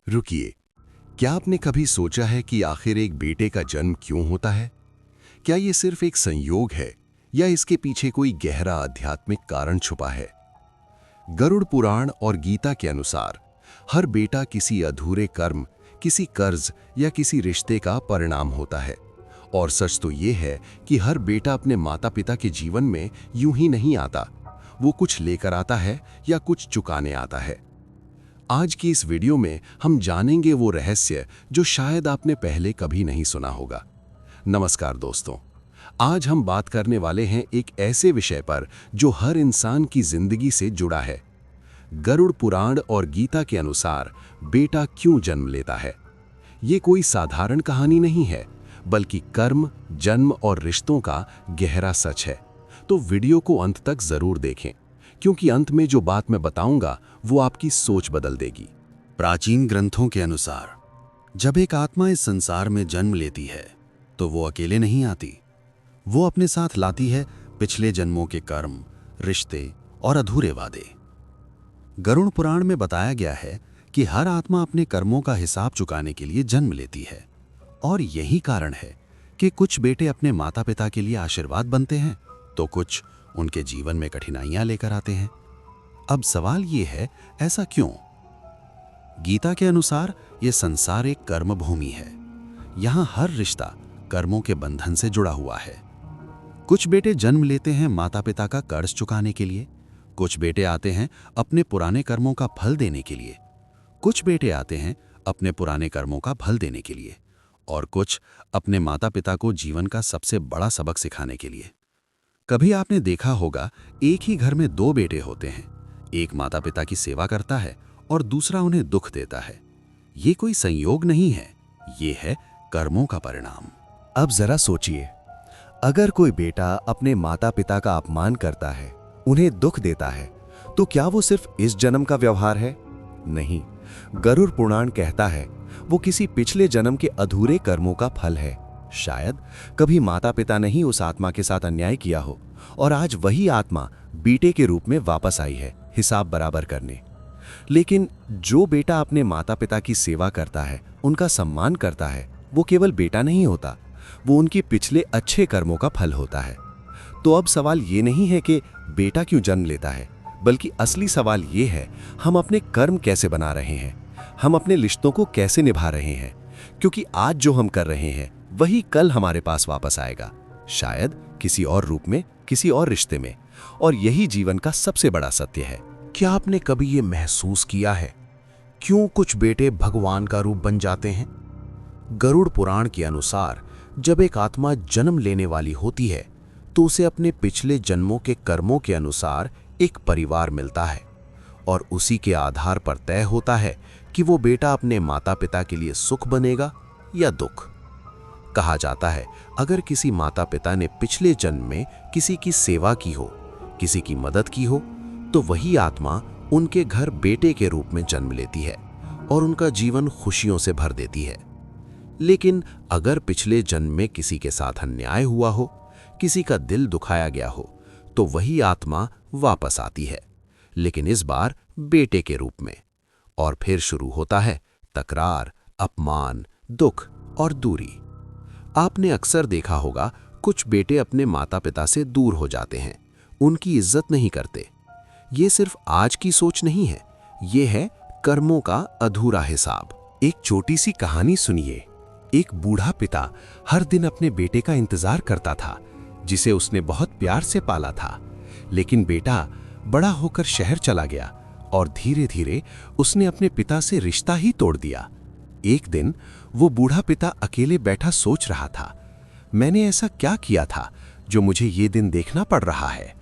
रुकिए, क्या आपने कभी सोचा है कि आखिर एक बेटे का जन्म क्यों होता है? क्या ये सिर्फ एक संयोग है या इसके पीछे कोई गहरा आध्यात्मिक कारण छुपा है? गरुड़ पुराण और गीता के अनुसार हर बेटा किसी अधूरे कर्म, किसी कर्ज या किसी रिश्ते का परिणाम होता है। और सच तो ये है कि हर बेटा अपने माता पिता के जीवन में यूं ही नहीं आता। वो कुछ लेकर आता है या कुछ चुकाने आता है। आज की इस वीडियो में हम जानेंगे वो रहस्य जो शायद आपने पहले कभी नहीं सुना होगा। नमस्कार दोस्तों, आज हम बात करने वाले हैं एक ऐसे विषय पर जो हर इंसान की जिंदगी से जुड़ा है। गरुड़ पुराण और गीता के अनुसार बेटा क्यों जन्म लेता है। ये कोई साधारण कहानी नहीं है, बल्कि कर्म, जन्म और रिश्तों का गहरा सच है। तो वीडियो को अंत तक जरूर देखें, क्योंकि अंत में जो बात मैं बताऊंगा वो आपकी सोच बदल देगी। प्राचीन ग्रंथों के अनुसार जब एक आत्मा इस संसार में जन्म लेती है तो वो अकेले नहीं आती। वो अपने साथ लाती है पिछले जन्मों के कर्म, रिश्ते और अधूरे वादे। गरुड़ पुराण में बताया गया है कि हर आत्मा अपने कर्मों का हिसाब चुकाने के लिए जन्म लेती है, और यही कारण है कि कुछ बेटे अपने माता पिता के लिए आशीर्वाद बनते हैं तो कुछ उनके जीवन में कठिनाइयां लेकर आते हैं। अब सवाल ये है, ऐसा क्यों? गीता के अनुसार ये संसार एक कर्म भूमि है। यहाँ हर रिश्ता कर्मों के बंधन से जुड़ा हुआ है। कुछ बेटे जन्म लेते हैं माता पिता का कर्ज चुकाने के लिए, कुछ बेटे आते हैं अपने पुराने कर्मों का फल देने के लिए, कुछ बेटे आते हैं अपने पुराने कर्मों का फल देने के लिए, और कुछ अपने माता पिता को जीवन का सबसे बड़ा सबक सिखाने के लिए। कभी आपने देखा होगा, एक ही घर में दो बेटे होते हैं, एक माता पिता की सेवा करता है और दूसरा उन्हें दुख देता है। ये कोई संयोग नहीं है, ये है कर्मों का परिणाम। अब जरा सोचिए, अगर कोई बेटा अपने माता पिता का अपमान करता है, उन्हें दुख देता है, तो क्या वो सिर्फ इस जन्म का व्यवहार है? नहीं, गरुड़ पुराण कहता है वो किसी पिछले जन्म के अधूरे कर्मों का फल है। शायद कभी माता पिता ने ही उस आत्मा के साथ अन्याय किया हो और आज वही आत्मा बेटे के रूप में वापस आई है हिसाब बराबर करने। लेकिन जो बेटा अपने माता पिता की सेवा करता है, उनका सम्मान करता है, वो केवल बेटा नहीं होता, वो उनके पिछले अच्छे कर्मों का फल होता है। तो अब सवाल ये नहीं है कि बेटा क्यों जन्म लेता है, बल्कि असली सवाल ये है, हम अपने कर्म कैसे बना रहे हैं, हम अपने रिश्तों को कैसे निभा रहे हैं। क्योंकि आज जो हम कर रहे हैं वही कल हमारे पास वापस आएगा, शायद किसी और रूप में, किसी और रिश्ते में। और यही जीवन का सबसे बड़ा सत्य है। क्या आपने कभी ये महसूस किया है क्यों कुछ बेटे भगवान का रूप बन जाते हैं? गरुड़ पुराण के अनुसार जब एक आत्मा जन्म लेने वाली होती है तो उसे अपने पिछले जन्मों के कर्मों के अनुसार एक परिवार मिलता है, और उसी के आधार पर तय होता है कि वो बेटा अपने माता पिता के लिए सुख बनेगा या दुख। कहा जाता है, अगर किसी माता पिता ने पिछले जन्म में किसी की सेवा की हो, किसी की मदद की हो, तो वही आत्मा उनके घर बेटे के रूप में जन्म लेती है और उनका जीवन खुशियों से भर देती है। लेकिन अगर पिछले जन्म में किसी के साथ अन्याय हुआ हो, किसी का दिल दुखाया गया हो, तो वही आत्मा वापस आती है, लेकिन इस बार बेटे के रूप में। और फिर शुरू होता है तकरार, अपमान, दुख और दूरी। आपने अक्सर देखा होगा, कुछ बेटे अपने माता पिता से दूर हो जाते हैं, उनकी इज्जत नहीं करते। ये सिर्फ आज की सोच नहीं है, ये है कर्मों का अधूरा हिसाब। एक छोटी सी कहानी सुनिए। एक बूढ़ा पिता हर दिन अपने बेटे का इंतजार करता था, जिसे उसने बहुत प्यार से पाला था। लेकिन बेटा बड़ा होकर शहर चला गया और धीरे धीरे उसने अपने पिता से रिश्ता ही तोड़ दिया। एक दिन वो बूढ़ा पिता अकेले बैठा सोच रहा था, मैंने ऐसा क्या किया था जो मुझे ये दिन देखना पड़ रहा है।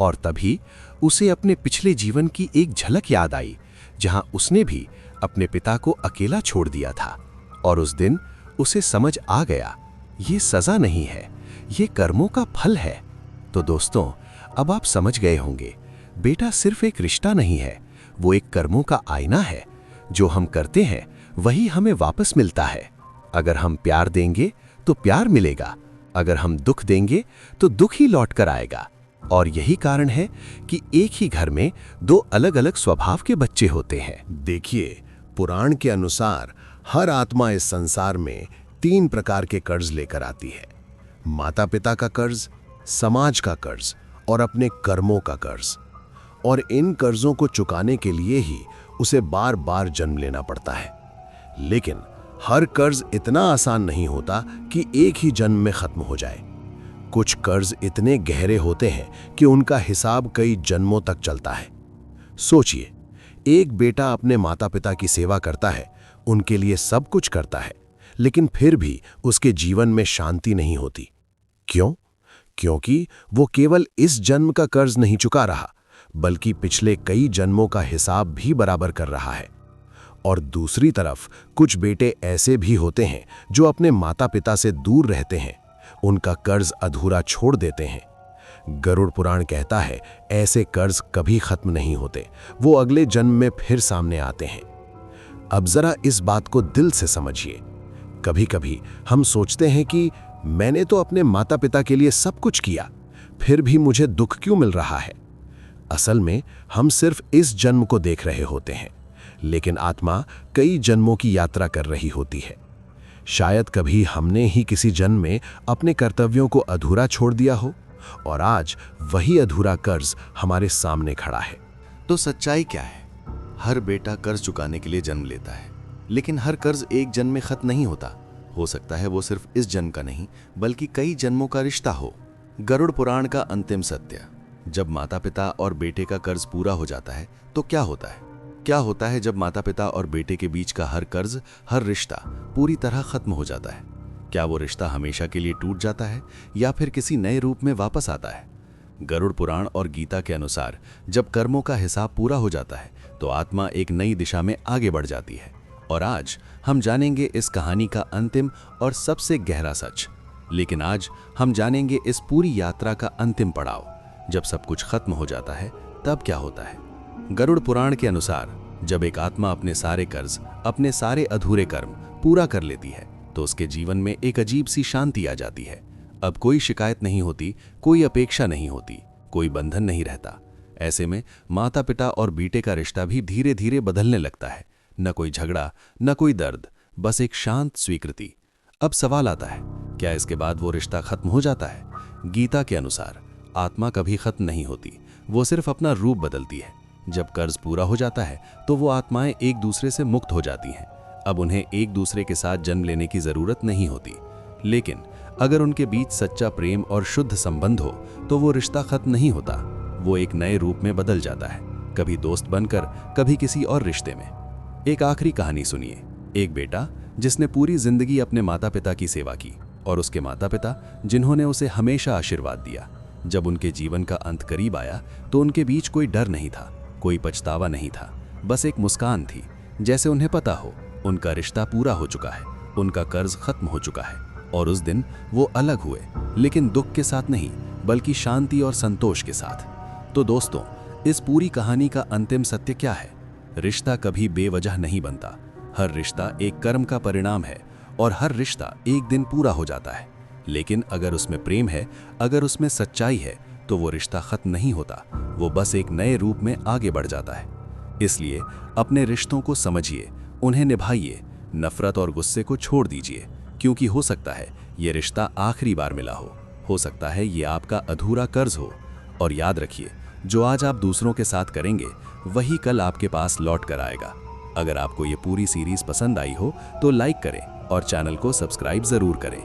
और तभी उसे अपने पिछले जीवन की एक झलक याद आई, जहां उसने भी अपने पिता को अकेला छोड़ दिया था। और उस दिन उसे समझ आ गया, ये सजा नहीं है, ये कर्मों का फल है। तो दोस्तों, अब आप समझ गए होंगे, बेटा सिर्फ एक रिश्ता नहीं है, वो एक कर्मों का आईना है। जो हम करते हैं वही हमें वापस मिलता है। अगर हम प्यार देंगे तो प्यार मिलेगा, अगर हम दुख देंगे तो दुख ही लौट कर आएगा। और यही कारण है कि एक ही घर में दो अलग अलग स्वभाव के बच्चे होते हैं। देखिए, पुराण के अनुसार हर आत्मा इस संसार में 3 प्रकार के कर्ज लेकर आती है। माता पिता का कर्ज, समाज का कर्ज और अपने कर्मों का कर्ज। और इन कर्जों को चुकाने के लिए ही उसे बार बार जन्म लेना पड़ता है। लेकिन हर कर्ज इतना आसान नहीं होता कि एक ही जन्म में खत्म हो जाए। कुछ कर्ज इतने गहरे होते हैं कि उनका हिसाब कई जन्मों तक चलता है। सोचिए, एक बेटा अपने माता पिता की सेवा करता है, उनके लिए सब कुछ करता है, लेकिन फिर भी उसके जीवन में शांति नहीं होती। क्यों? क्योंकि वो केवल इस जन्म का कर्ज नहीं चुका रहा, बल्कि पिछले कई जन्मों का हिसाब भी बराबर कर रहा है। और दूसरी तरफ कुछ बेटे ऐसे भी होते हैं जो अपने माता पिता से दूर रहते हैं, उनका कर्ज अधूरा छोड़ देते हैं। गरुड़ पुराण कहता है, ऐसे कर्ज कभी खत्म नहीं होते, वो अगले जन्म में फिर सामने आते हैं। अब जरा इस बात को दिल से समझिए। कभी कभी हम सोचते हैं कि मैंने तो अपने माता पिता के लिए सब कुछ किया, फिर भी मुझे दुख क्यों मिल रहा है? असल में हम सिर्फ इस जन्म को देख रहे होते हैं, लेकिन आत्मा कई जन्मों की यात्रा कर रही होती है। शायद कभी हमने ही किसी जन्म में अपने कर्तव्यों को अधूरा छोड़ दिया हो, और आज वही अधूरा कर्ज हमारे सामने खड़ा है। तो सच्चाई क्या है? हर बेटा कर्ज चुकाने के लिए जन्म लेता है, लेकिन हर कर्ज एक जन्म में खत्म नहीं होता। हो सकता है वो सिर्फ इस जन्म का नहीं, बल्कि कई जन्मों का रिश्ता हो। गरुड़ पुराण का अंतिम सत्य: जब माता पिता और बेटे का कर्ज पूरा हो जाता है तो क्या होता है? क्या होता है जब माता पिता और बेटे के बीच का हर कर्ज, हर रिश्ता पूरी तरह खत्म हो जाता है? क्या वो रिश्ता हमेशा के लिए टूट जाता है या फिर किसी नए रूप में वापस आता है? गरुड़ पुराण और गीता के अनुसार जब कर्मों का हिसाब पूरा हो जाता है तो आत्मा एक नई दिशा में आगे बढ़ जाती है। और आज हम जानेंगे इस कहानी का अंतिम और सबसे गहरा सच। लेकिन आज हम जानेंगे इस पूरी यात्रा का अंतिम पड़ाव। जब सब कुछ खत्म हो जाता है तब क्या होता है? गरुड़ पुराण के अनुसार जब एक आत्मा अपने सारे कर्ज, अपने सारे अधूरे कर्म पूरा कर लेती है तो उसके जीवन में एक अजीब सी शांति आ जाती है। अब कोई शिकायत नहीं होती, कोई अपेक्षा नहीं होती, कोई बंधन नहीं रहता। ऐसे में माता पिता और बेटे का रिश्ता भी धीरे धीरे बदलने लगता है। न कोई झगड़ा, न कोई दर्द, बस एक शांत स्वीकृति। अब सवाल आता है, क्या इसके बाद वो रिश्ता खत्म हो जाता है? गीता के अनुसार आत्मा कभी खत्म नहीं होती, वो सिर्फ अपना रूप बदलती है। जब कर्ज पूरा हो जाता है तो वो आत्माएं एक दूसरे से मुक्त हो जाती हैं। अब उन्हें एक दूसरे के साथ जन्म लेने की जरूरत नहीं होती। लेकिन अगर उनके बीच सच्चा प्रेम और शुद्ध संबंध हो तो वो रिश्ता खत्म नहीं होता, वो एक नए रूप में बदल जाता है, कभी दोस्त बनकर, कभी किसी और रिश्ते में। एक आखिरी कहानी सुनिए। एक बेटा जिसने पूरी जिंदगी अपने माता पिता की सेवा की, और उसके माता पिता जिन्होंने उसे हमेशा आशीर्वाद दिया। जब उनके जीवन का अंत करीब आया तो उनके बीच कोई डर नहीं था, कोई पछतावा नहीं था, बस एक मुस्कान थी। जैसे उन्हें पता हो उनका रिश्ता पूरा हो चुका है, उनका कर्ज खत्म हो चुका है। और उस दिन वो अलग हुए, लेकिन दुख के साथ नहीं, बल्कि शांति और संतोष के साथ। तो दोस्तों, इस पूरी कहानी का अंतिम सत्य क्या है? रिश्ता कभी बेवजह नहीं बनता। हर रिश्ता एक कर्म का परिणाम है, और हर रिश्ता एक दिन पूरा हो जाता है। लेकिन अगर उसमें प्रेम है, अगर उसमें सच्चाई है, तो वो रिश्ता खत्म नहीं होता, वो बस एक नए रूप में आगे बढ़ जाता है। इसलिए अपने रिश्तों को समझिए, उन्हें निभाइए, नफरत और गुस्से को छोड़ दीजिए, क्योंकि हो सकता है ये रिश्ता आखिरी बार मिला हो सकता है ये आपका अधूरा कर्ज हो। और याद रखिए, जो आज आप दूसरों के साथ करेंगे वही कल आपके पास लौट कर आएगा। अगर आपको ये पूरी सीरीज पसंद आई हो तो लाइक करें और चैनल को सब्सक्राइब जरूर करें।